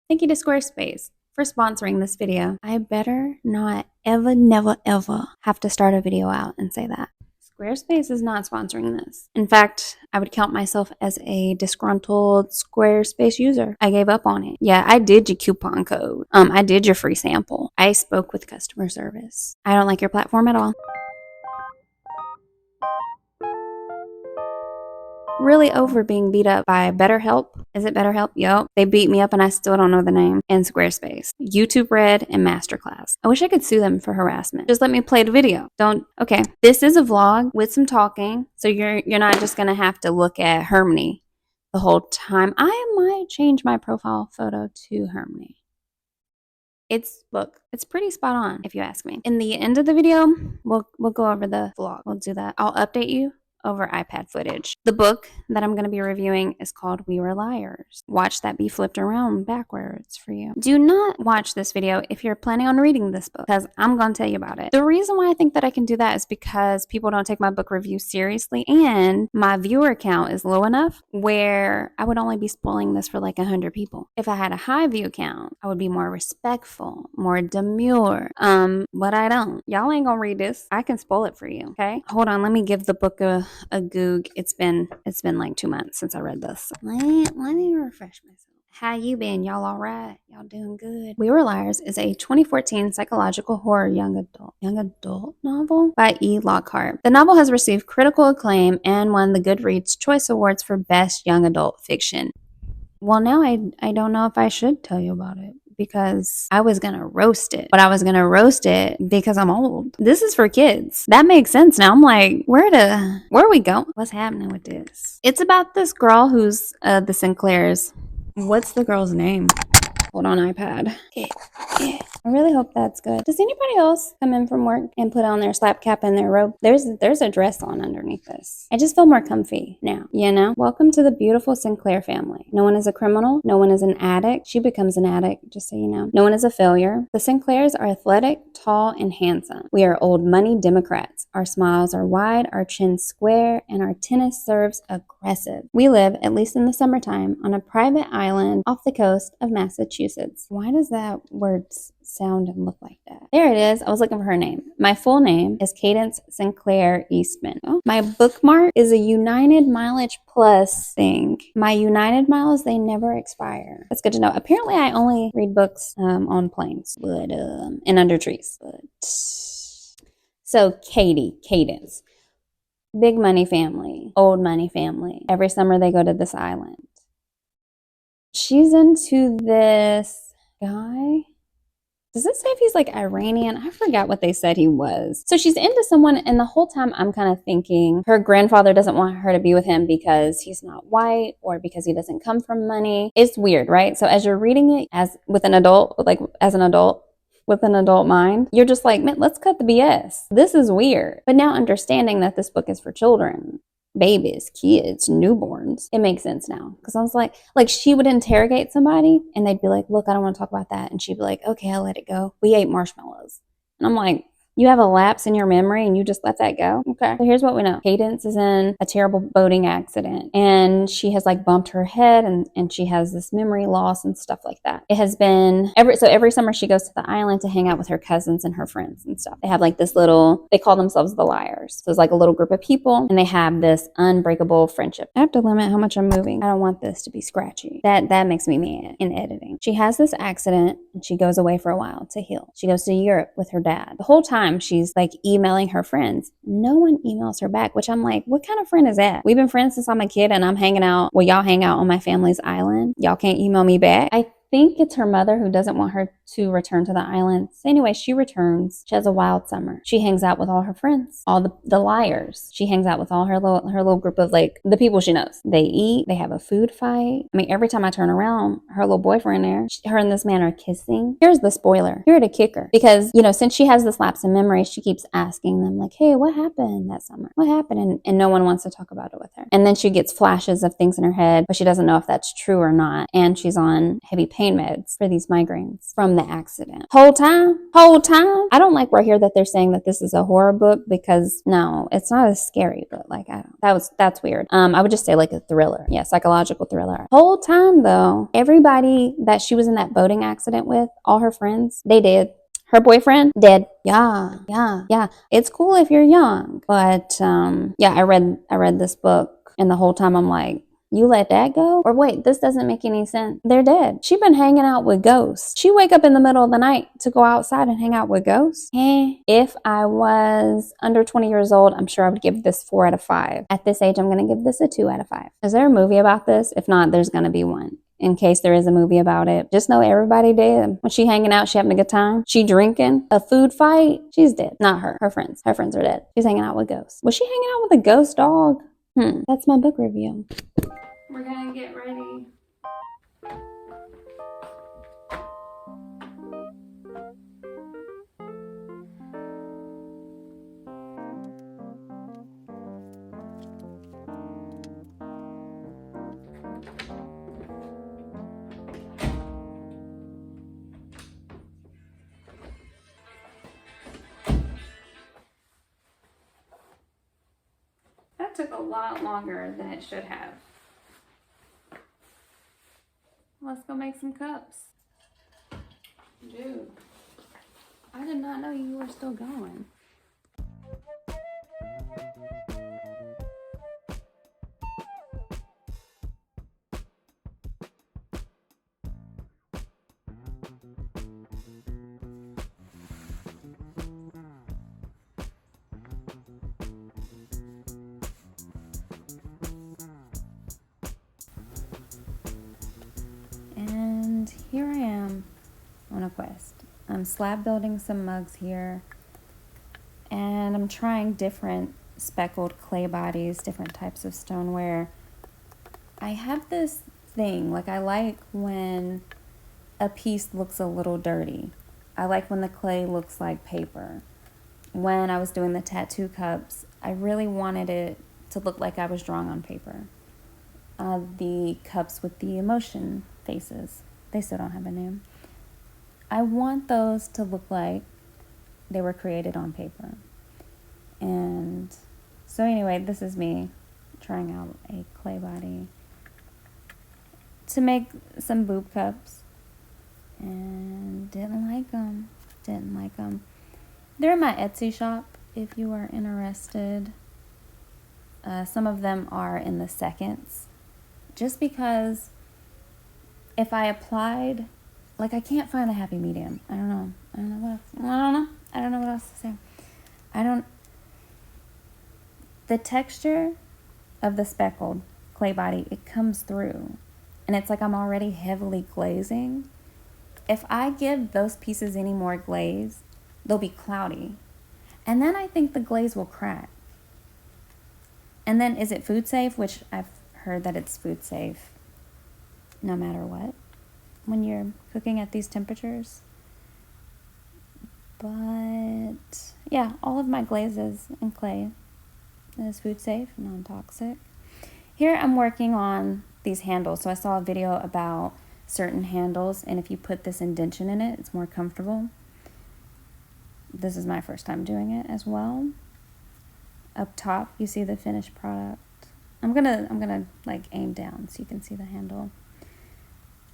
Thank you to Squarespace for sponsoring this video. I better not ever, never, ever have to start a video out and say that. Squarespace is not sponsoring this. In fact, I would count myself as a disgruntled Squarespace user. I gave up on it. Yeah, I did your coupon code. I did your free sample. I spoke with customer service. I don't like your platform at all. Really over being beat up by BetterHelp. Is it BetterHelp? Yup. They beat me up and I still don't know the name. And Squarespace. YouTube Red and Masterclass. I wish I could sue them for harassment. Just let me play the video. Okay. This is a vlog with some talking. So you're not just gonna have to look at Harmony the whole time. I might change my profile photo to Harmony. It's pretty spot on if you ask me. In the end of the video, we'll go over the vlog. We'll do that. I'll update you over iPad footage. The book that I'm going to be reviewing is called We Were Liars. Watch that be flipped around backwards for you. Do not watch this video if you're planning on reading this book, because I'm going to tell you about it. The reason why I think that I can do that is because people don't take my book review seriously, and my viewer count is low enough where I would only be spoiling this for like 100 people. If I had a high view count, I would be more respectful, more demure. But I don't. Y'all ain't gonna read this. I can spoil it for you, okay? Hold on, let me give the book a goog. It's been like 2 months since I read this. Let me refresh myself. How you been? Y'all all right? Y'all doing good? We Were Liars is a 2014 psychological horror young adult novel by E. Lockhart. The novel has received critical acclaim and won the Goodreads Choice Awards for Best Young Adult Fiction. Well, now I don't know if I should tell you about it, because I was gonna roast it, but I was gonna roast it because I'm old. This is for kids. That makes sense now. I'm like, where are we going? What's happening with this? It's about this girl who's the Sinclairs. What's the girl's name? Hold on, iPad. Yeah. I really hope that's good. Does anybody else come in from work and put on their slap cap and their robe? There's a dress on underneath this. I just feel more comfy now, you know? Welcome to the beautiful Sinclair family. No one is a criminal. No one is an addict. She becomes an addict, just so you know. No one is a failure. The Sinclairs are athletic, tall, and handsome. We are old money Democrats. Our smiles are wide, our chins square, and our tennis serves aggressive. We live, at least in the summertime, on a private island off the coast of Massachusetts. Why does that word sound and look like that? There it is. I was looking for her name. My full name is Cadence Sinclair Eastman. Oh, my bookmark is a United Mileage Plus thing. My United miles, they never expire. That's good to know. Apparently, I only read books on planes, but and under trees. So Cadence. Big money family, old money family. Every summer they go to this island. She's into this guy. Does it say if he's like Iranian? I forgot what they said he was. So she's into someone, and the whole time I'm kind of thinking her grandfather doesn't want her to be with him because he's not white or because he doesn't come from money. It's weird, right? So as you're reading it as an adult with an adult mind, you're just like, man, let's cut the BS. This is weird. But now understanding that this book is for children, babies, kids, newborns, it makes sense now. Because I was like she would interrogate somebody and they'd be like, look, I don't want to talk about that. And she'd be like, okay, I'll let it go. We ate marshmallows. And I'm like, you have a lapse in your memory and you just let that go? Okay. So here's what we know. Cadence is in a terrible boating accident and she has like bumped her head and she has this memory loss and stuff like that. It has been every summer she goes to the island to hang out with her cousins and her friends and stuff. They have like this they call themselves the Liars. So it's like a little group of people and they have this unbreakable friendship. I have to limit how much I'm moving. I don't want this to be scratchy. That makes me mad in editing. She has this accident and she goes away for a while to heal. She goes to Europe with her dad. The whole time she's like emailing her friends. No one emails her back, which I'm like, what kind of friend is that? We've been friends since I'm a kid and I'm hanging out. Well, y'all hang out on my family's island. Y'all can't email me back. I think it's her mother who doesn't want her to return to the island. So anyway, she returns. She has a wild summer. She hangs out with all her friends, all the Liars. She hangs out with all her little group of like the people she knows. They eat. They have a food fight. I mean, every time I turn around, her little boyfriend there, her and this man are kissing. Here's the spoiler. Here to kick her. Because, you know, since she has this lapse in memory, she keeps asking them like, hey, what happened that summer? What happened? And no one wants to talk about it with her. And then she gets flashes of things in her head, but she doesn't know if that's true or not. And she's on heavy pain meds for these migraines from the accident. Whole time. I don't like where I hear that they're saying that this is a horror book, because no, it's not as scary, but like, I don't, that's weird. I would just say like a thriller. Yeah, psychological thriller. Whole time though, everybody that she was in that boating accident with, all her friends, they did. Her boyfriend dead. Yeah. It's cool if you're young, but yeah, I read this book, and the whole time I'm like, you let that go? Or wait, this doesn't make any sense. They're dead. She been hanging out with ghosts. She wake up in the middle of the night to go outside and hang out with ghosts. If I was under 20 years old, I'm sure I would give this 4 out of 5. At this age, I'm going to give this a 2 out of 5. Is there a movie about this? If not, there's going to be one. In case there is a movie about it, just know everybody dead. When she hanging out, she having a good time. She drinking. A food fight, she's dead. Not her. Her friends. Her friends are dead. She's hanging out with ghosts. Was she hanging out with a ghost dog? That's my book review. We're gonna get ready. That took a lot longer than it should have. Let's go make some cups. Dude, I did not know you were still going. And here I am on a quest. I'm slab building some mugs here, and I'm trying different speckled clay bodies, different types of stoneware. I have this thing, like, I like when a piece looks a little dirty. I like when the clay looks like paper. When I was doing the tattoo cups, I really wanted it to look like I was drawing on paper. The cups with the emotion faces, they still don't have a name. I want those to look like they were created on paper. And so anyway, this is me trying out a clay body to make some boob cups, and didn't like them. They're in my Etsy shop if you are interested. Some of them are in the seconds, just because if I applied, like, I can't find the happy medium. I don't know what else to say. The texture of the speckled clay body, it comes through, and it's like I'm already heavily glazing. If I give those pieces any more glaze, they'll be cloudy, and then I think the glaze will crack. And then, is it food safe? Which I've heard that it's food safe no matter what when you're cooking at these temperatures. But yeah, all of my glazes and clay is food safe, non-toxic. Here I'm working on these handles. So I saw a video about certain handles, and if you put this indention in it, it's more comfortable. This is my first time doing it as well. Up top, you see the finished product. I'm gonna like aim down so you can see the handle.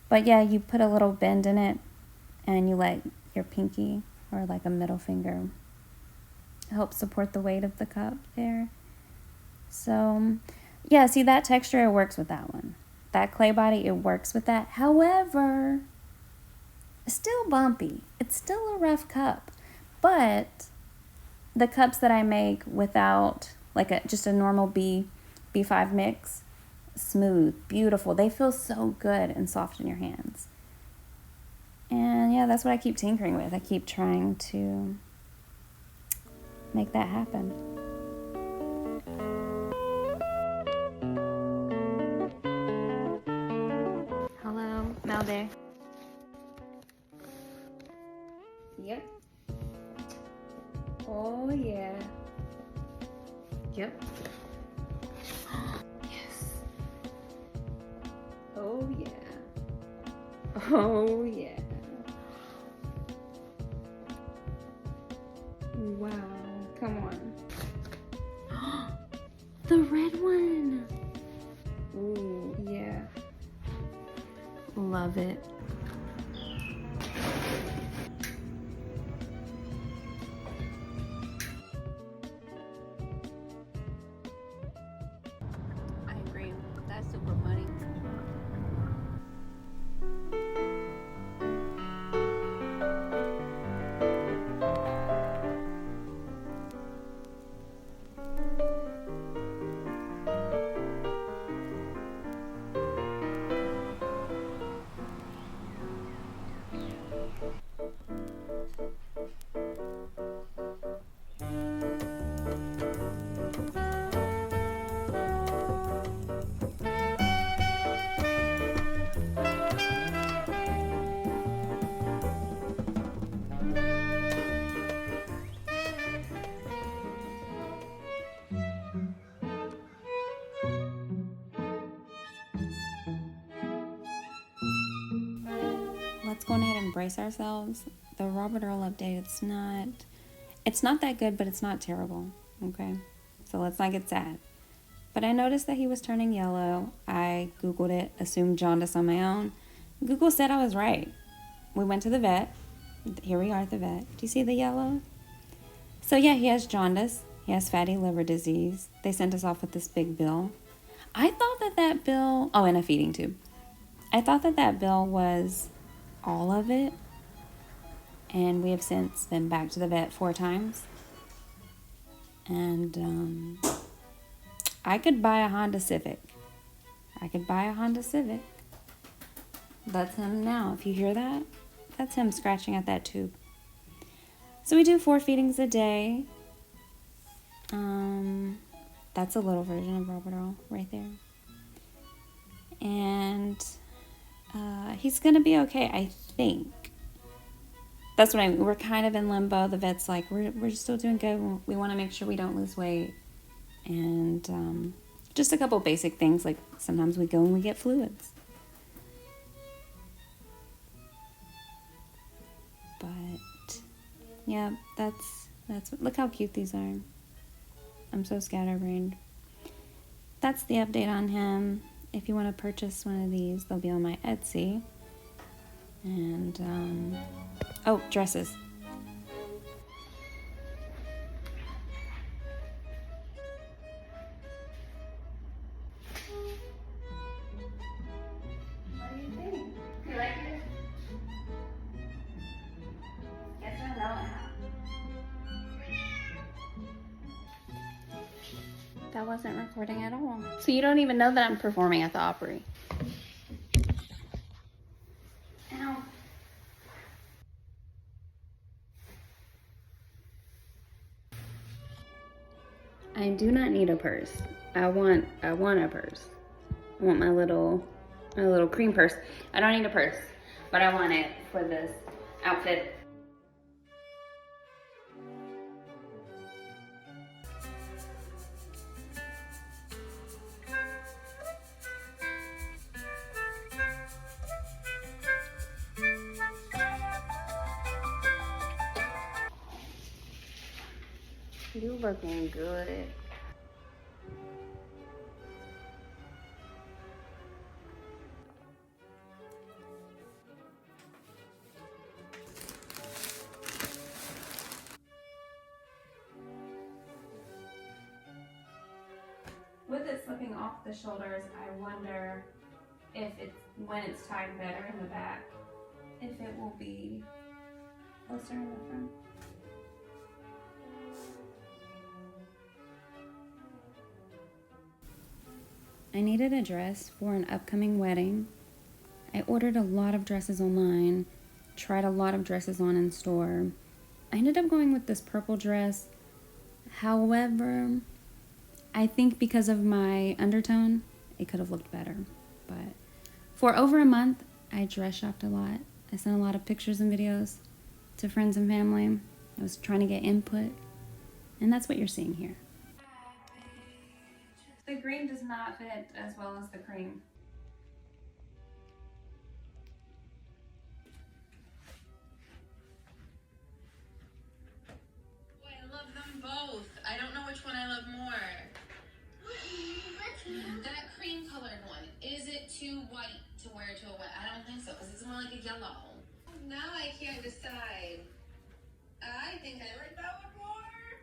But yeah, you put a little bend in it, and you let your pinky or like a middle finger help support the weight of the cup there. So yeah, see that texture, it works with that one. That clay body, it works with that. However, it's still bumpy. It's still a rough cup. But the cups that I make without like just a normal B5 mix, smooth, beautiful. They feel so good and soft in your hands. And yeah, that's what I keep tinkering with. I keep trying to make that happen. Hello, Melday. Yep. Oh yeah. Yep. Yes. Oh yeah. Oh, yeah. Wow. Come on. The red one. Ooh, yeah. Love it. I agree. That's super funny. Let's go ahead and brace ourselves. The Robert Earl update, it's not that good, but it's not terrible. Okay. So let's not get sad. But I noticed that he was turning yellow. I Googled it, assumed jaundice on my own. Google said I was right. We went to the vet. Here we are at the vet. Do you see the yellow? So yeah, he has jaundice. He has fatty liver disease. They sent us off with this big bill. I thought that bill, oh, and a feeding tube. I thought that bill was all of it. And we have since been back to the vet 4 times. And I could buy a Honda Civic. That's him now. If you hear that, that's him scratching at that tube. So we do 4 feedings a day. That's a little version of Robert Earl right there. And he's gonna be okay, I think. That's what I mean. We're kind of in limbo. The vet's like, we're still doing good. We want to make sure we don't lose weight. And just a couple basic things, like sometimes we go and we get fluids. But yeah, that's look how cute these are. I'm so scatterbrained. That's the update on him. If you want to purchase one of these, they'll be on my Etsy. And oh, dresses. What do you think? You like it? Guess I know it. That wasn't recording at all. So you don't even know that I'm performing at the Opry. Ow. I do not need a purse. I want a purse. I want my little cream purse. I don't need a purse, but I want it for this outfit. You looking good. With it slipping off the shoulders, I wonder if it's, when it's tied better in the back, if it will be closer in the front. I needed a dress for an upcoming wedding. I ordered a lot of dresses online, tried a lot of dresses on in store. I ended up going with this purple dress. However, I think because of my undertone, it could have looked better. But for over a month, I dress shopped a lot. I sent a lot of pictures and videos to friends and family. I was trying to get input, and that's what you're seeing here. The green does not fit as well as the cream. too white to wear to a wedding. I don't think so, because it's more like a yellow. Now I can't decide. I think I like that one more.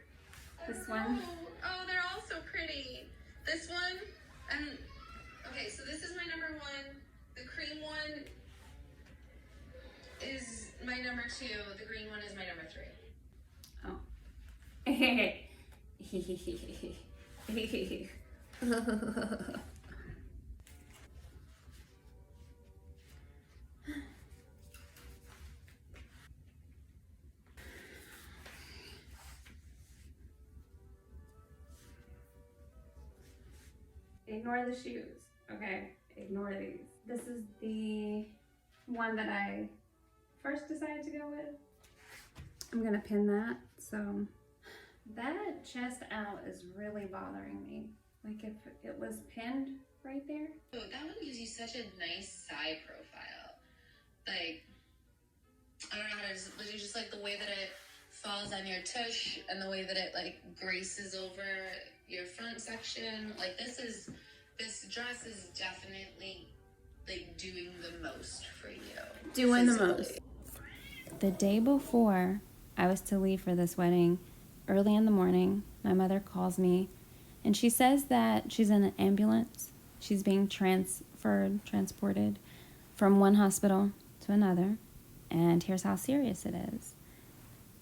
This one? Oh, they're all so pretty. This one, and okay, so this is my number one. The cream one is my number two. The green one is my number three. Oh. Ignore the shoes, okay? Ignore these. This is the one that I first decided to go with. I'm gonna pin that, so. That chest out is really bothering me. Like if it was pinned right there. Oh, that one gives you such a nice side profile. Like, I don't know how to just like the way that it falls on your tush and the way that it like graces over your front section. Like this dress is definitely like doing the most for you. Doing the most. The day before I was to leave for this wedding, early in the morning, my mother calls me and she says that she's in an ambulance. She's being transported from one hospital to another. And here's how serious it is.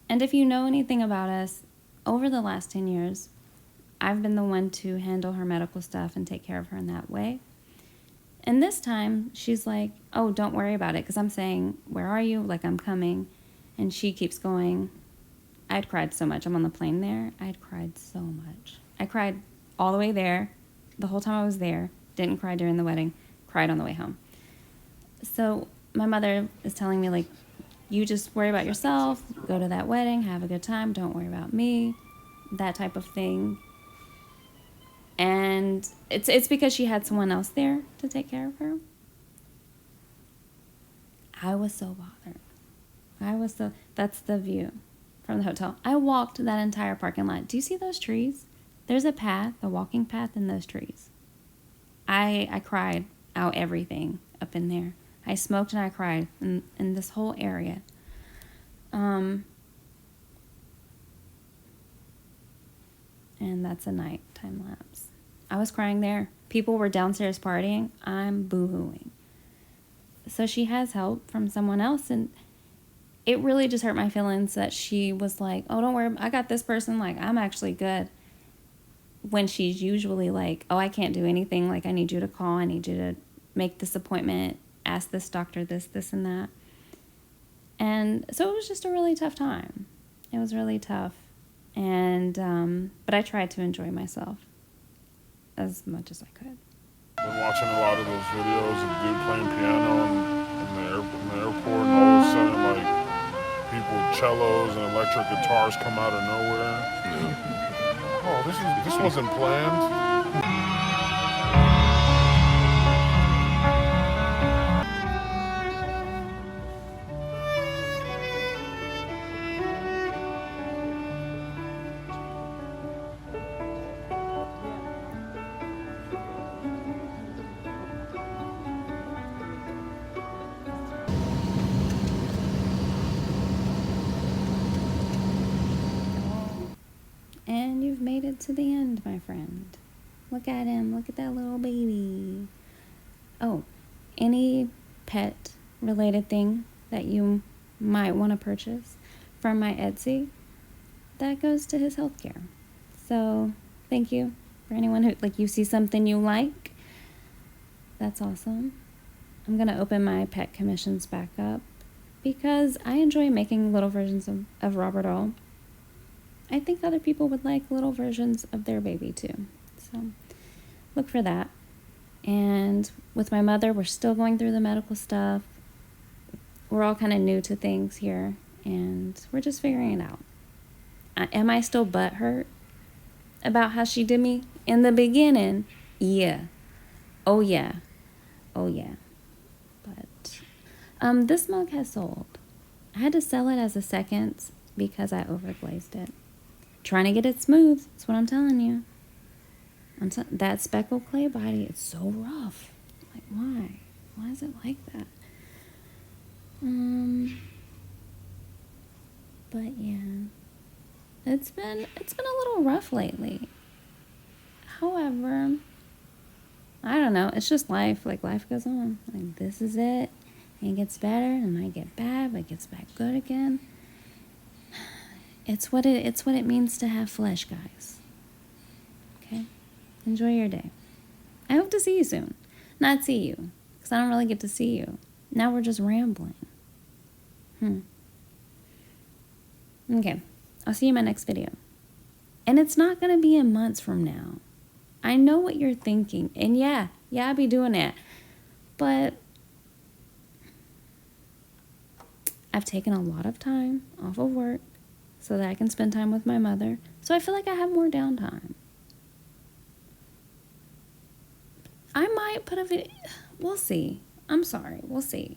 And if you know anything about us, over the last 10 years, I've been the one to handle her medical stuff and take care of her in that way. And this time, she's like, oh, don't worry about it. Because I'm saying, where are you? Like, I'm coming. And she keeps going. I'd cried so much. I'm on the plane there. I'd cried so much. I cried all the way there, the whole time I was there. Didn't cry during the wedding. Cried on the way home. So my mother is telling me, like, you just worry about yourself. Go to that wedding. Have a good time. Don't worry about me. That type of thing. And it's because she had someone else there to take care of her. I was so bothered. That's the view from the hotel. I walked that entire parking lot. Do you see those trees? There's a path, a walking path in those trees. I cried out everything up in there. I smoked and I cried in this whole area. And that's a nighttime lapse. I was crying there. People were downstairs partying. I'm boo-hooing. So she has help from someone else, and it really just hurt my feelings that she was like, oh, don't worry, I got this person, like, I'm actually good. When she's usually like, oh, I can't do anything, like, I need you to call, I need you to make this appointment, ask this doctor this, and that. And so it was just a really tough time. It was really tough. And, but I tried to enjoy myself as much as I could. Been watching a lot of those videos of dude playing piano in the airport, and all of a sudden, like, people with cellos and electric guitars come out of nowhere. Yeah. Oh, this wasn't planned. And you've made it to the end, my friend. Look at him. Look at that little baby. Oh, any pet-related thing that you might want to purchase from my Etsy, that goes to his healthcare. So thank you for anyone who, like, you see something you like. That's awesome. I'm going to open my pet commissions back up because I enjoy making little versions of Robert All. I think other people would like little versions of their baby too. So look for that. And with my mother, we're still going through the medical stuff. We're all kind of new to things here, and we're just figuring it out. Am I still butthurt about how she did me in the beginning? Yeah. Oh, yeah. Oh, yeah. But this mug has sold. I had to sell it as a second because I overglazed it. Trying to get it smooth. That's what I'm telling you. That speckled clay body, it's so rough. Like, why? Why is it like that? But yeah, it's been a little rough lately. However, I don't know. It's just life. Like, life goes on. Like, this is it. It gets better. It might get bad, but it gets back good again. It's what it means to have flesh, guys. Okay? Enjoy your day. I hope to see you soon. Not see you, because I don't really get to see you. Now we're just rambling. Okay. I'll see you in my next video. And it's not going to be in months from now. I know what you're thinking. And yeah, I'll be doing that. But I've taken a lot of time off of work so that I can spend time with my mother. So I feel like I have more downtime. I might put a video. We'll see. I'm sorry. We'll see.